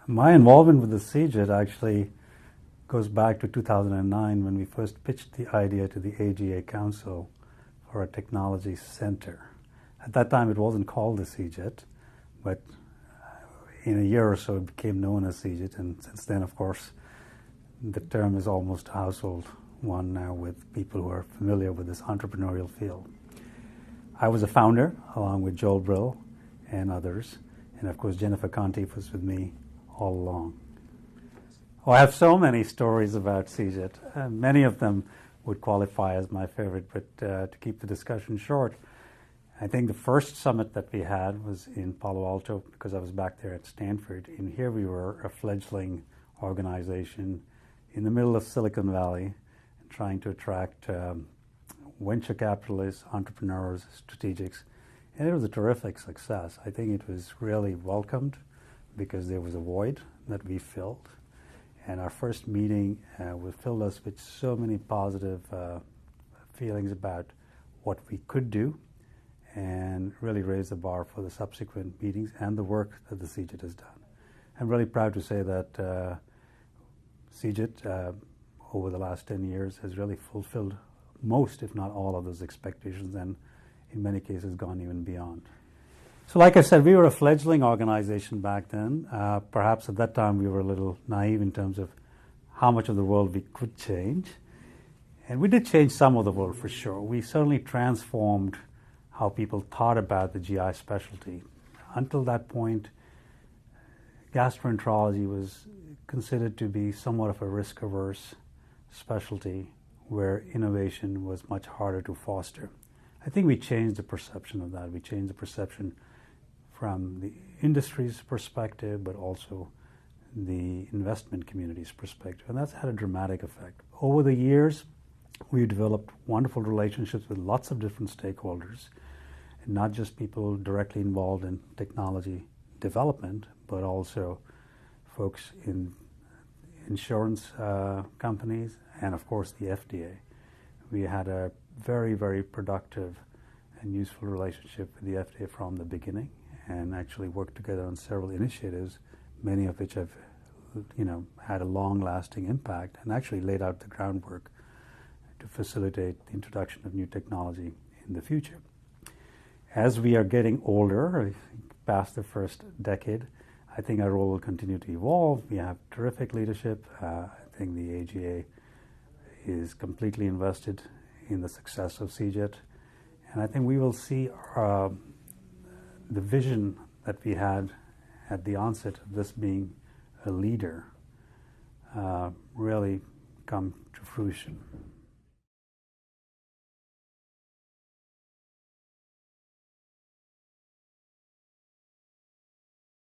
My involvement with the CJIT actually goes back to 2009 when we first pitched the idea to the AGA Council for a technology center. At that time, it wasn't called the CJIT, but in a year or so, it became known as CJIT, and since then, of course, the term is almost a household one now with people who are familiar with this entrepreneurial field. I was a founder, along with Joel Brill and others, and of course, Jennifer Conti was with me all along. Oh, I have so many stories about CJIT. Many of them would qualify as my favorite, but to keep the discussion short, I think the first summit that we had was in Palo Alto because I was back there at Stanford. And here we were, a fledgling organization in the middle of Silicon Valley, trying to attract venture capitalists, entrepreneurs, strategics. And it was a terrific success. I think it was really welcomed because there was a void that we filled. And our first meeting filled us with so many positive feelings about what we could do and really raised the bar for the subsequent meetings and the work that the CJIT has done. I'm really proud to say that CJIT over the last 10 years has really fulfilled most, if not all, of those expectations and in many cases gone even beyond. So like I said, we were a fledgling organization back then. Perhaps at that time we were a little naive in terms of how much of the world we could change. And we did change some of the world for sure. We certainly transformed how people thought about the GI specialty. Until that point, gastroenterology was considered to be somewhat of a risk-averse specialty where innovation was much harder to foster. I think we changed the perception of that. We changed the perception from the industry's perspective, but also the investment community's perspective, and that's had a dramatic effect. Over the years, we developed wonderful relationships with lots of different stakeholders, and not just people directly involved in technology development, but also folks in insurance companies and, of course, the FDA. We had a very, very productive and useful relationship with the FDA from the beginning, and actually worked together on several initiatives, many of which have, had a long-lasting impact and actually laid out the groundwork to facilitate the introduction of new technology in the future. As we are getting older, past the first decade, I think our role will continue to evolve. We have terrific leadership. I think the AGA is completely invested in the success of CJIT, and I think we will see the vision that we had at the onset of this being a leader really come to fruition.